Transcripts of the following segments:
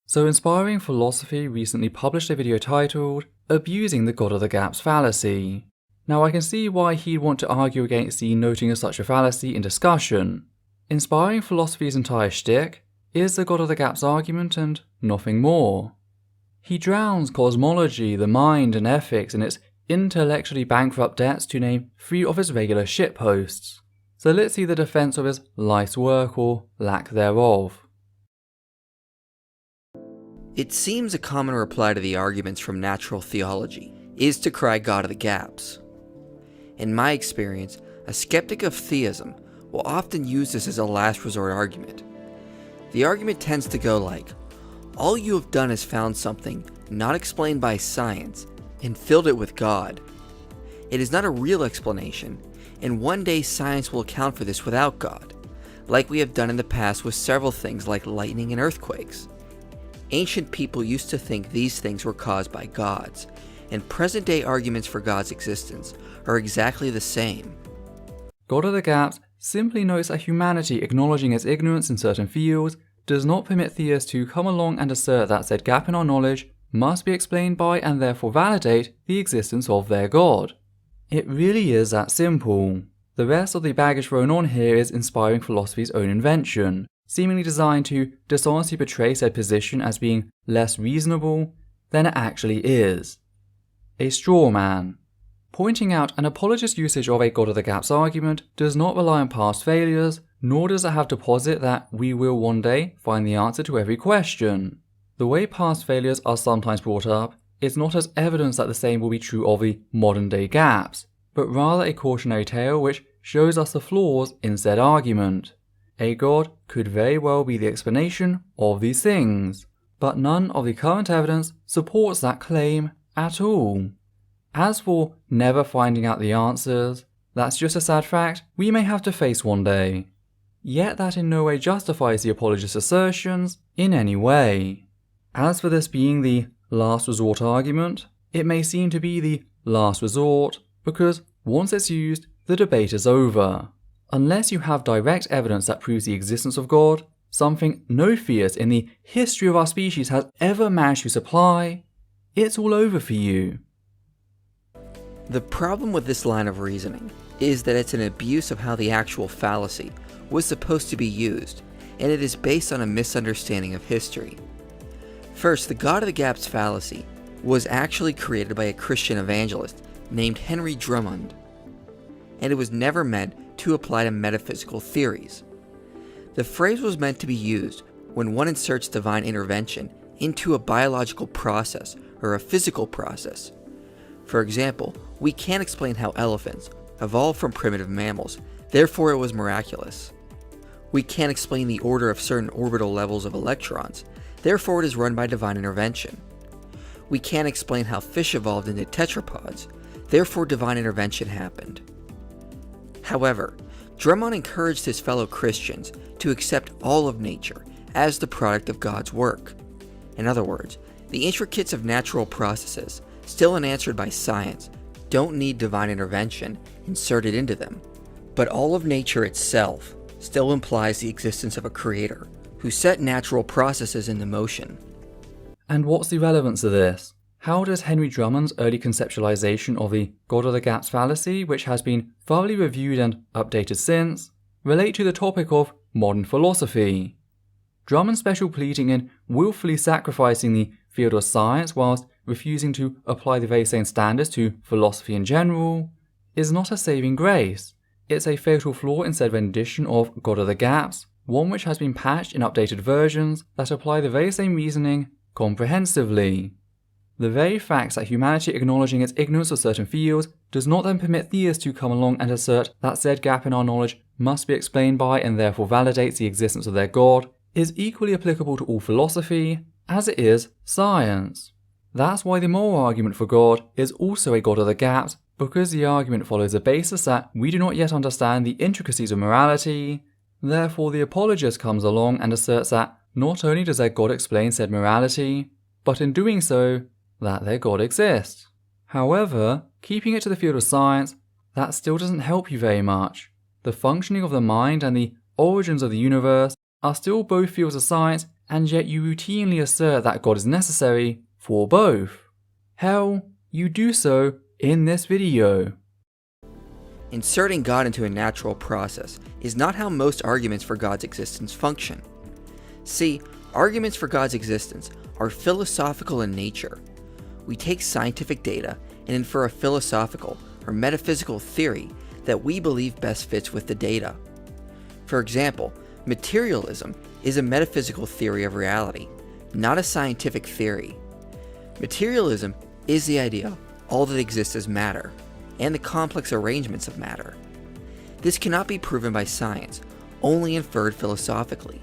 So Inspiring Philosophy recently published a video titled Abusing the God of the Gaps Fallacy. Now I can see why he'd want to argue against the noting of such a fallacy in discussion. Inspiring Philosophy's entire shtick is the God of the Gaps argument and nothing more. He drowns cosmology, the mind, and ethics in its intellectually bankrupt debts to name 3 of his regular shitposts. So let's see the defense of his life's work or lack thereof. It seems a common reply to the arguments from natural theology is to cry God of the gaps. In my experience, a skeptic of theism will often use this as a last resort argument. The argument tends to go like, all you have done is found something not explained by science and filled it with God. It is not a real explanation, and one day science will account for this without God, like we have done in the past with several things like lightning and earthquakes. Ancient people used to think these things were caused by gods, and present-day arguments for God's existence are exactly the same. God of the Gaps simply notes that humanity acknowledging its ignorance in certain fields does not permit theists to come along and assert that said gap in our knowledge must be explained by and therefore validate the existence of their God. It really is that simple. The rest of the baggage thrown on here is Inspiring Philosophy's own invention, seemingly designed to dishonestly portray said position as being less reasonable than it actually is. A straw man. Pointing out an apologist's usage of a God of the Gaps argument does not rely on past failures, nor does it have to posit that we will one day find the answer to every question. The way past failures are sometimes brought up is not as evidence that the same will be true of the modern day gaps, but rather a cautionary tale which shows us the flaws in said argument. A God could very well be the explanation of these things, but none of the current evidence supports that claim at all. As for never finding out the answers, that's just a sad fact we may have to face one day. Yet that in no way justifies the apologist's assertions in any way. As for this being the last resort argument, it may seem to be the last resort because once it's used, the debate is over. Unless you have direct evidence that proves the existence of God, something no theist in the history of our species has ever managed to supply, it's all over for you. The problem with this line of reasoning is that it's an abuse of how the actual fallacy was supposed to be used, and it is based on a misunderstanding of history. First, the God of the Gaps fallacy was actually created by a Christian evangelist named Henry Drummond, and it was never meant to apply to metaphysical theories. The phrase was meant to be used when one inserts divine intervention into a biological process or a physical process. For example, we can't explain how elephants evolved from primitive mammals, therefore it was miraculous. We can't explain the order of certain orbital levels of electrons, therefore it is run by divine intervention. We can't explain how fish evolved into tetrapods, therefore divine intervention happened. However, Drummond encouraged his fellow Christians to accept all of nature as the product of God's work. In other words, the intricacies of natural processes, still unanswered by science, don't need divine intervention inserted into them. But all of nature itself still implies the existence of a creator who set natural processes into motion. And what's the relevance of this? How does Henry Drummond's early conceptualization of the God of the Gaps fallacy, which has been thoroughly reviewed and updated since, relate to the topic of modern philosophy? Drummond's special pleading in willfully sacrificing the field of science whilst refusing to apply the very same standards to philosophy in general is not a saving grace. It's a fatal flaw in said rendition of God of the Gaps, one which has been patched in updated versions that apply the very same reasoning comprehensively. The very fact that humanity acknowledging its ignorance of certain fields does not then permit theists to come along and assert that said gap in our knowledge must be explained by and therefore validates the existence of their God is equally applicable to all philosophy as it is science. That's why the moral argument for God is also a God of the Gaps, because the argument follows the basis that we do not yet understand the intricacies of morality. Therefore the apologist comes along and asserts that not only does their God explain said morality, but in doing so, that their God exists. However, keeping it to the field of science, that still doesn't help you very much. The functioning of the mind and the origins of the universe are still both fields of science and yet you routinely assert that God is necessary for both. Hell, you do so in this video. Inserting God into a natural process is not how most arguments for God's existence function. See, arguments for God's existence are philosophical in nature. We take scientific data and infer a philosophical or metaphysical theory that we believe best fits with the data. For example, materialism is a metaphysical theory of reality, not a scientific theory. Materialism is the idea all that exists is matter, and the complex arrangements of matter. This cannot be proven by science, only inferred philosophically.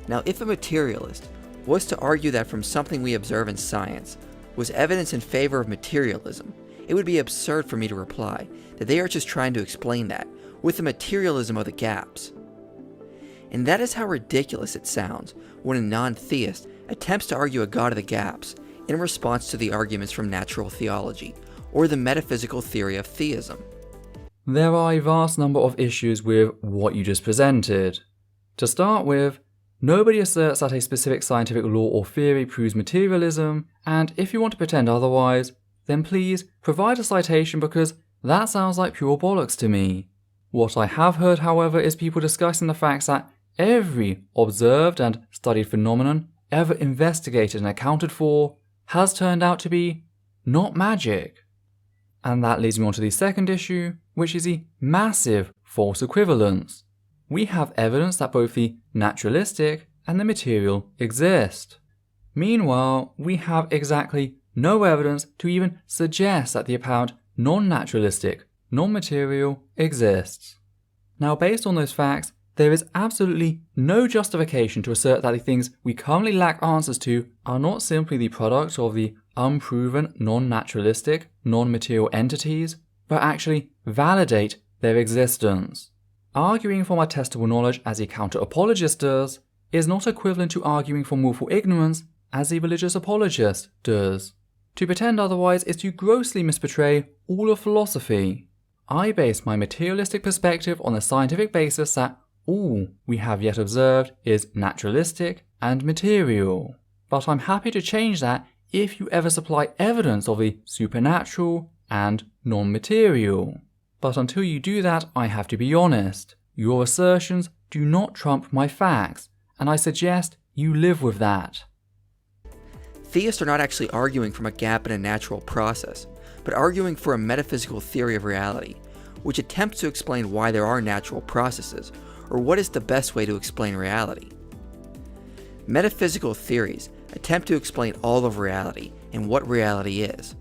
Now, if a materialist was to argue that from something we observe in science was evidence in favor of materialism, it would be absurd for me to reply that they are just trying to explain that with the materialism of the gaps. And that is how ridiculous it sounds when a non-theist attempts to argue a God of the gaps in response to the arguments from natural theology or the metaphysical theory of theism. There are a vast number of issues with what you just presented. To start with, nobody asserts that a specific scientific law or theory proves materialism, and if you want to pretend otherwise, then please provide a citation because that sounds like pure bollocks to me. What I have heard, however, is people discussing the facts that every observed and studied phenomenon ever investigated and accounted for has turned out to be not magic. And that leads me on to the second issue, which is the massive false equivalence. We have evidence that both the naturalistic and the material exist. Meanwhile, we have exactly no evidence to even suggest that the apparent non-naturalistic, non-material exists. Now, based on those facts, there is absolutely no justification to assert that the things we currently lack answers to are not simply the product of the unproven non-naturalistic, non-material entities, but actually validate their existence. Arguing from our testable knowledge as a counter-apologist does is not equivalent to arguing from willful ignorance as a religious apologist does. To pretend otherwise is to grossly misportray all of philosophy. I base my materialistic perspective on the scientific basis that all we have yet observed is naturalistic and material. But I'm happy to change that if you ever supply evidence of the supernatural and non-material. But until you do that, I have to be honest. Your assertions do not trump my facts, and I suggest you live with that. Theists are not actually arguing from a gap in a natural process, but arguing for a metaphysical theory of reality, which attempts to explain why there are natural processes, or what is the best way to explain reality. Metaphysical theories attempt to explain all of reality and what reality is.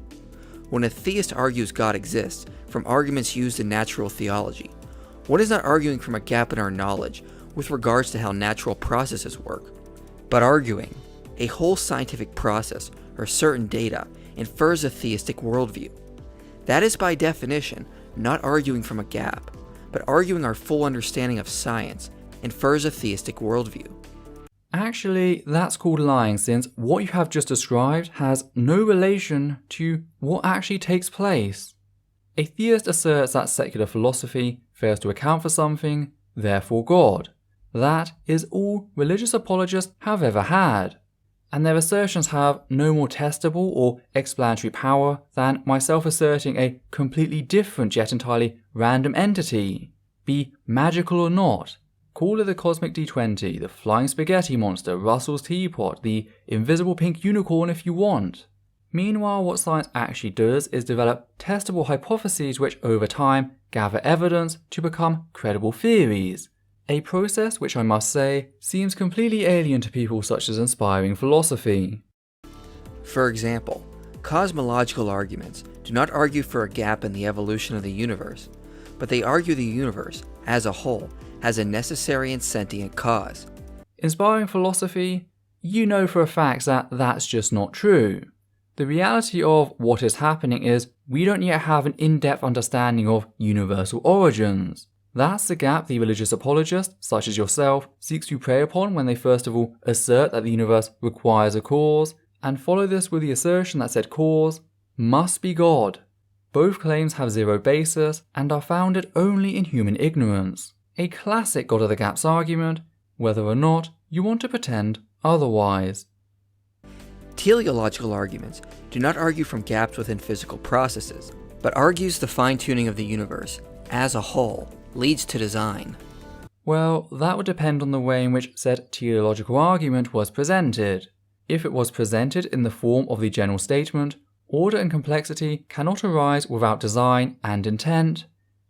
When a theist argues God exists from arguments used in natural theology, one is not arguing from a gap in our knowledge with regards to how natural processes work, but arguing a whole scientific process or certain data infers a theistic worldview. That is by definition not arguing from a gap, but arguing our full understanding of science infers a theistic worldview. Actually, that's called lying, since what you have just described has no relation to what actually takes place. A theist asserts that secular philosophy fails to account for something, therefore God. That is all religious apologists have ever had. And their assertions have no more testable or explanatory power than myself asserting a completely different yet entirely random entity, be magical or not. Call it the cosmic D20, the flying spaghetti monster, Russell's teapot, the invisible pink unicorn if you want. Meanwhile, what science actually does is develop testable hypotheses which over time gather evidence to become credible theories. A process which I must say seems completely alien to people such as InspiringPhilosophy. For example, cosmological arguments do not argue for a gap in the evolution of the universe, but they argue the universe, as a whole, has a necessary and sentient cause. InspiringPhilosophy, you know for a fact that that's just not true. The reality of what is happening is we don't yet have an in-depth understanding of universal origins. That's the gap the religious apologist, such as yourself, seeks to prey upon when they first of all assert that the universe requires a cause, and follow this with the assertion that said cause must be God. Both claims have zero basis and are founded only in human ignorance. A classic God of the Gaps argument, whether or not you want to pretend otherwise. Teleological arguments do not argue from gaps within physical processes, but argues the fine-tuning of the universe as a whole leads to design. Well, that would depend on the way in which said teleological argument was presented. If it was presented in the form of the general statement, order and complexity cannot arise without design and intent,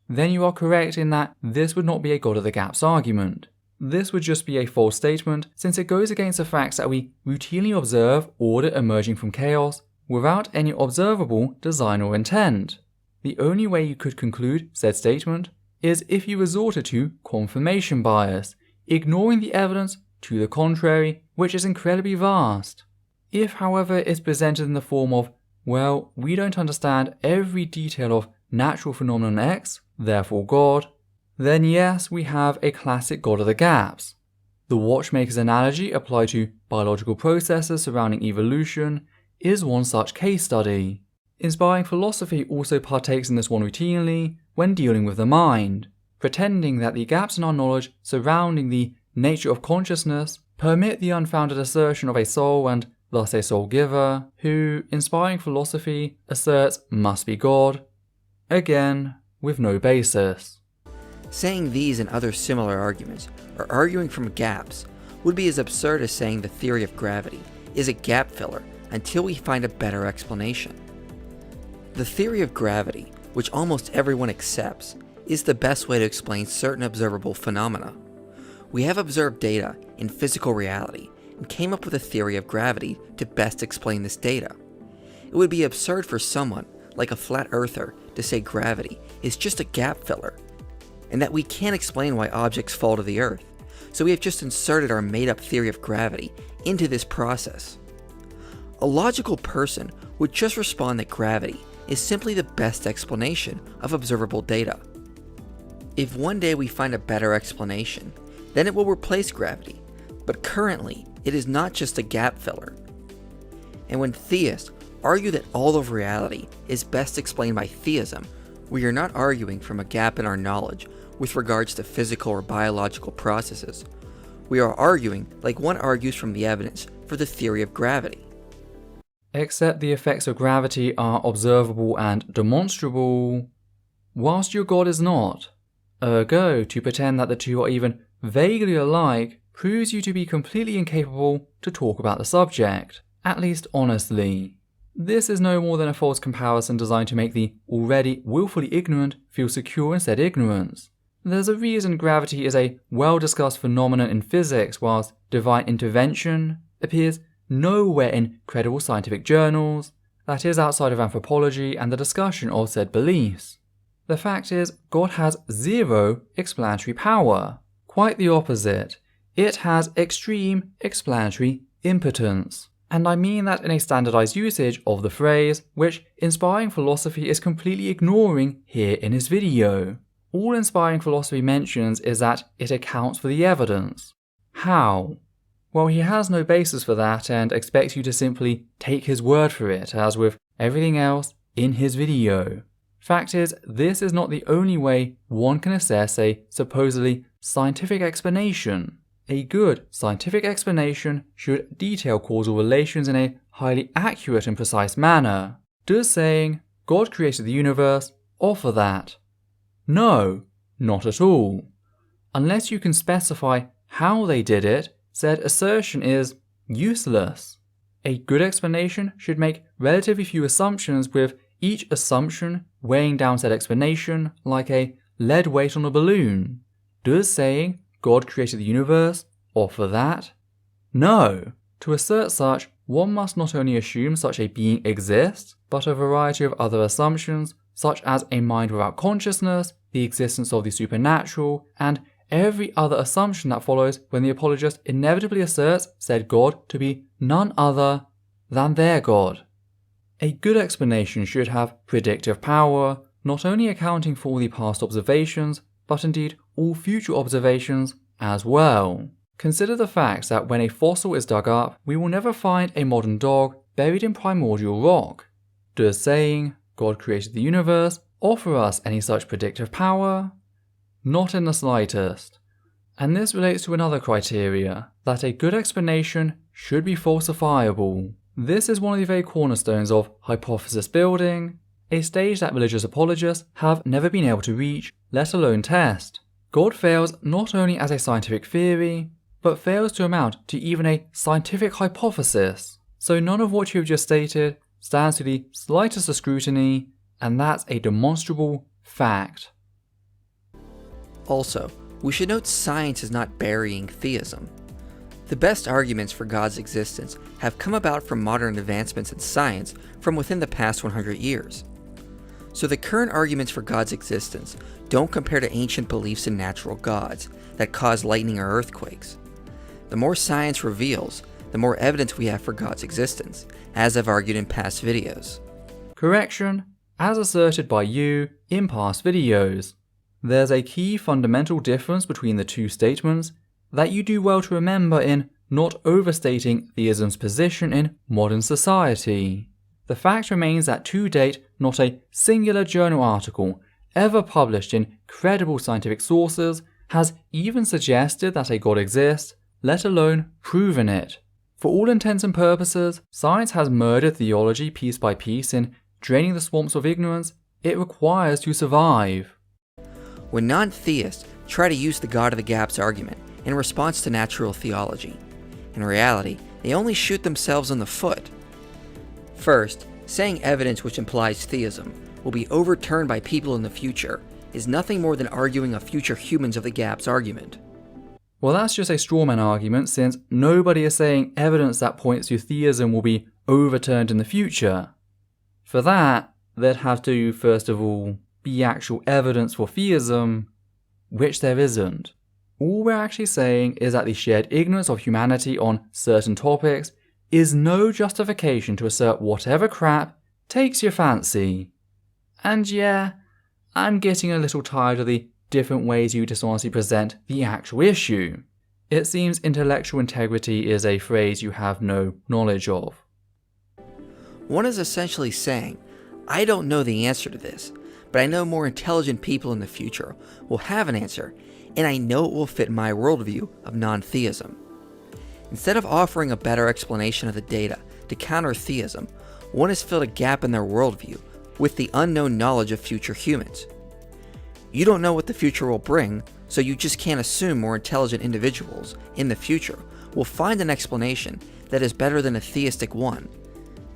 then you are correct in that this would not be a God of the gaps argument. This would just be a false statement, since it goes against the facts that we routinely observe order emerging from chaos without any observable design or intent. The only way you could conclude said statement is if you resorted to confirmation bias, ignoring the evidence to the contrary, which is incredibly vast. If, however, it's presented in the form of, well, we don't understand every detail of natural phenomenon X, therefore God, then yes, we have a classic God of the gaps. The watchmaker's analogy applied to biological processes surrounding evolution is one such case study. Inspiring philosophy also partakes in this one routinely when dealing with the mind, pretending that the gaps in our knowledge surrounding the nature of consciousness permit the unfounded assertion of a soul and thus a soul giver, who inspiring philosophy asserts must be God, again, with no basis. Saying these and other similar arguments, or arguing from gaps, would be as absurd as saying the theory of gravity is a gap filler until we find a better explanation. The theory of gravity, which almost everyone accepts, is the best way to explain certain observable phenomena. We have observed data in physical reality and came up with a theory of gravity to best explain this data. It would be absurd for someone, like a flat earther, to say gravity is just a gap filler, and that we can't explain why objects fall to the earth, so we have just inserted our made-up theory of gravity into this process. A logical person would just respond that gravity is simply the best explanation of observable data. If one day we find a better explanation, then it will replace gravity, but currently it is not just a gap filler. And when theists argue that all of reality is best explained by theism, we are not arguing from a gap in our knowledge with regards to physical or biological processes. We are arguing like one argues from the evidence for the theory of gravity. Except the effects of gravity are observable and demonstrable, whilst your God is not. Ergo, to pretend that the two are even vaguely alike proves you to be completely incapable to talk about the subject, at least honestly. This is no more than a false comparison designed to make the already willfully ignorant feel secure in said ignorance. There's a reason gravity is a well-discussed phenomenon in physics, whilst divine intervention appears nowhere in credible scientific journals, that is outside of anthropology and the discussion of said beliefs. The fact is, God has zero explanatory power. Quite the opposite. It has extreme explanatory impotence. And I mean that in a standardized usage of the phrase, which Inspiring Philosophy is completely ignoring here in his video. All Inspiring Philosophy mentions is that it accounts for the evidence. How? Well, he has no basis for that and expects you to simply take his word for it, as with everything else in his video. Fact is, this is not the only way one can assess a supposedly scientific explanation. A good scientific explanation should detail causal relations in a highly accurate and precise manner. Does saying, God created the universe, offer that? No, not at all. Unless you can specify how they did it, said assertion is useless. A good explanation should make relatively few assumptions, with each assumption weighing down said explanation like a lead weight on a balloon. Does saying, God created the universe, offer that? No. To assert such, one must not only assume such a being exists, but a variety of other assumptions, such as a mind without consciousness, the existence of the supernatural, and every other assumption that follows when the apologist inevitably asserts said God to be none other than their God. A good explanation should have predictive power, not only accounting for all the past observations, but indeed all future observations as well. Consider the fact that when a fossil is dug up, we will never find a modern dog buried in primordial rock. Does saying, God created the universe, offer us any such predictive power? Not in the slightest. And this relates to another criteria, that a good explanation should be falsifiable. This is one of the very cornerstones of hypothesis building, a stage that religious apologists have never been able to reach, let alone test. God fails not only as a scientific theory, but fails to amount to even a scientific hypothesis. So none of what you have just stated stands to the slightest of scrutiny, and that's a demonstrable fact. Also, we should note science is not burying theism. The best arguments for God's existence have come about from modern advancements in science from within the past 100 years. So the current arguments for God's existence don't compare to ancient beliefs in natural gods that cause lightning or earthquakes. The more science reveals, the more evidence we have for God's existence, as I've argued in past videos. Correction, as asserted by you in past videos. There's a key fundamental difference between the two statements that you do well to remember in not overstating theism's position in modern society. The fact remains that to date, not a singular journal article ever published in credible scientific sources has even suggested that a God exists, let alone proven it. For all intents and purposes, science has murdered theology piece by piece in draining the swamps of ignorance it requires to survive. When non-theists try to use the God of the gaps argument in response to natural theology, in reality, they only shoot themselves in the foot. First, saying evidence which implies theism will be overturned by people in the future is nothing more than arguing a future humans of the gaps argument. Well, that's just a strawman argument, since nobody is saying evidence that points to theism will be overturned in the future. For that, there'd have to, first of all, be actual evidence for theism, which there isn't. All we're actually saying is that the shared ignorance of humanity on certain topics is no justification to assert whatever crap takes your fancy. And yeah, I'm getting a little tired of the different ways you dishonestly present the actual issue. It seems intellectual integrity is a phrase you have no knowledge of. One is essentially saying, I don't know the answer to this, but I know more intelligent people in the future will have an answer, and I know it will fit my worldview of non-theism. Instead of offering a better explanation of the data to counter theism, one has filled a gap in their worldview with the unknown knowledge of future humans. You don't know what the future will bring, so you just can't assume more intelligent individuals in the future will find an explanation that is better than a theistic one.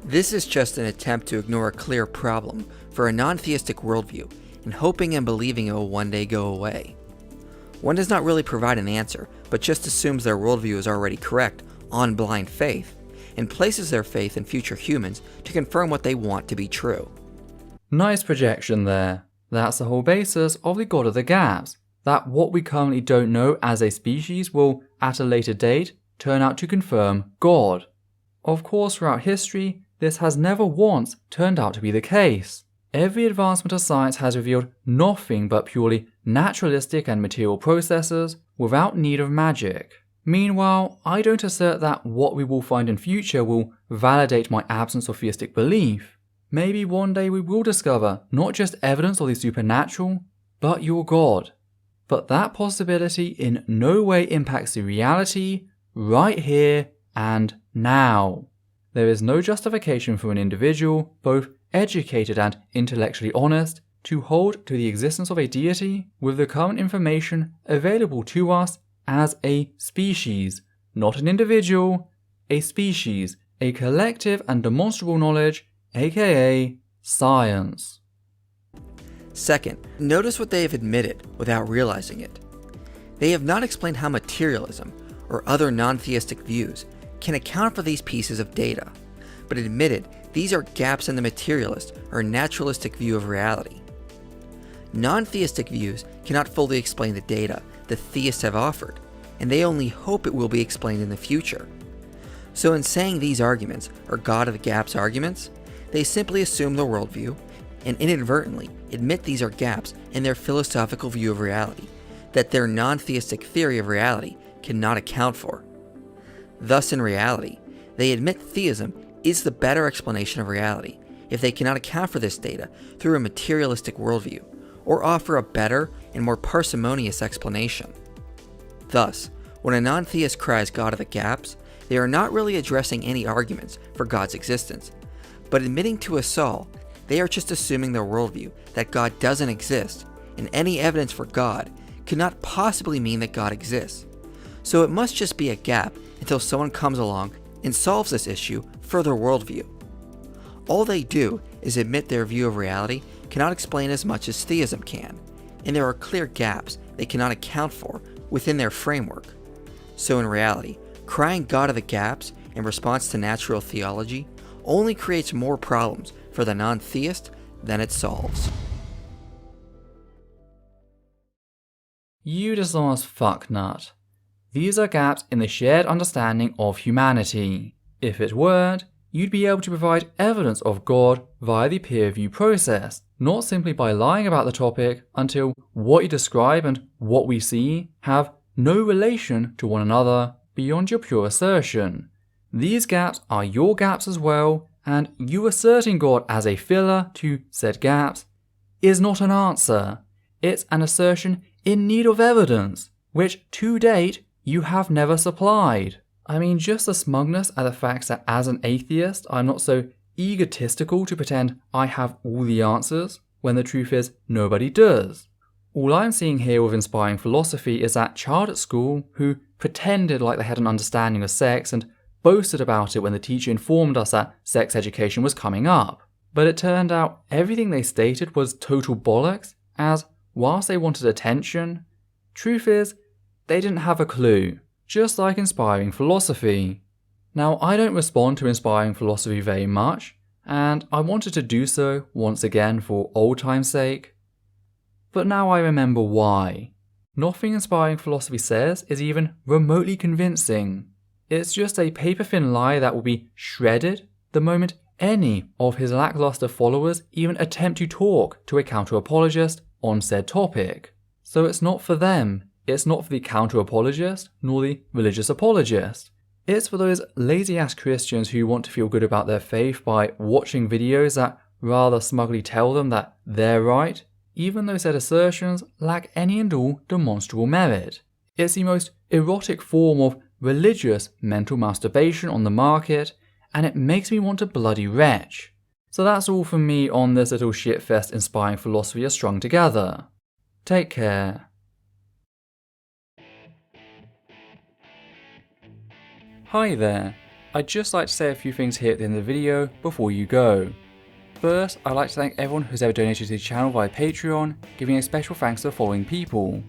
This is just an attempt to ignore a clear problem for a non-theistic worldview and hoping and believing it will one day go away. One does not really provide an answer, but just assumes their worldview is already correct on blind faith, and places their faith in future humans to confirm what they want to be true. Nice projection there. That's the whole basis of the God of the Gaps, that what we currently don't know as a species will, at a later date, turn out to confirm God. Of course, throughout history, this has never once turned out to be the case. Every advancement of science has revealed nothing but purely naturalistic and material processes without need of magic. Meanwhile, I don't assert that what we will find in future will validate my absence of theistic belief. Maybe one day we will discover not just evidence of the supernatural, but your God. But that possibility in no way impacts the reality right here and now. There is no justification for an individual, both educated and intellectually honest, to hold to the existence of a deity with the current information available to us as a species, not an individual, a species, a collective and demonstrable knowledge, aka science. Second, notice what they have admitted without realizing it. They have not explained how materialism, or other non-theistic views, can account for these pieces of data, but admitted these are gaps in the materialist or naturalistic view of reality. Non-theistic views cannot fully explain the data the theists have offered, and they only hope it will be explained in the future. So in saying these arguments are God of the gaps arguments, they simply assume the worldview and inadvertently admit these are gaps in their philosophical view of reality that their non-theistic theory of reality cannot account for. Thus, in reality, they admit theism is the better explanation of reality if they cannot account for this data through a materialistic worldview or offer a better and more parsimonious explanation. Thus, when a non-theist cries God of the gaps, They are not really addressing any arguments for God's existence, but admitting to us all, they are just assuming their worldview that God doesn't exist, and any evidence for God could not possibly mean that God exists. So it must just be a gap until someone comes along and solves this issue for their worldview. All they do is admit their view of reality cannot explain as much as theism can, and there are clear gaps they cannot account for within their framework. So in reality, crying God of the gaps in response to natural theology only creates more problems for the non-theist than it solves. You dishonest fucknut. These are gaps in the shared understanding of humanity. If it weren't, you'd be able to provide evidence of God via the peer review process, not simply by lying about the topic until what you describe and what we see have no relation to one another beyond your pure assertion. These gaps are your gaps as well, and you asserting God as a filler to said gaps is not an answer. It's an assertion in need of evidence, which to date you have never supplied. I mean, just the smugness at the fact that as an atheist, I'm not so egotistical to pretend I have all the answers, when the truth is nobody does. All I'm seeing here with Inspiring Philosophy is that child at school who pretended like they had an understanding of sex and boasted about it when the teacher informed us that sex education was coming up. But it turned out everything they stated was total bollocks, as whilst they wanted attention, truth is, they didn't have a clue, just like Inspiring Philosophy. Now, I don't respond to Inspiring Philosophy very much, and I wanted to do so once again for old time's sake. But now I remember why. Nothing Inspiring Philosophy says is even remotely convincing. It's just a paper-thin lie that will be shredded the moment any of his lackluster followers even attempt to talk to a counter-apologist on said topic. So it's not for them, it's not for the counter-apologist, nor the religious apologist. It's for those lazy-ass Christians who want to feel good about their faith by watching videos that rather smugly tell them that they're right, even though said assertions lack any and all demonstrable merit. It's the most erotic form of religious mental masturbation on the market, and it makes me want to bloody retch. So that's all from me on this little shitfest Inspiring Philosophy are strung together. Take care. Hi there. I'd just like to say a few things here at the end of the video before you go. First, I'd like to thank everyone who's ever donated to the channel via Patreon, giving a special thanks to the following people: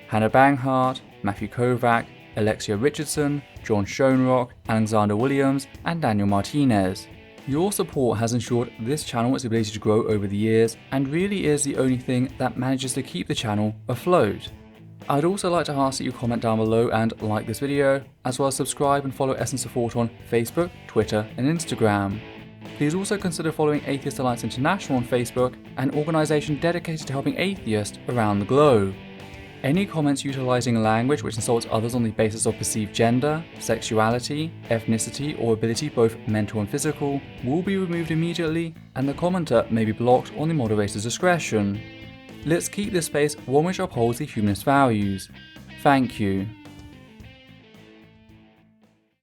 Hannah Banghart, Matthew Kovac, Alexia Richardson, John Schoenrock, Alexander Williams, and Daniel Martinez. Your support has ensured this channel its ability to grow over the years, and really is the only thing that manages to keep the channel afloat. I'd also like to ask that you comment down below and like this video, as well as subscribe and follow Essence of Thought on Facebook, Twitter, and Instagram. Please also consider following Atheist Alliance International on Facebook, an organisation dedicated to helping atheists around the globe. Any comments utilising language which insults others on the basis of perceived gender, sexuality, ethnicity, or ability, both mental and physical, will be removed immediately, and the commenter may be blocked on the moderator's discretion. Let's keep this space one which upholds the humanist values. Thank you.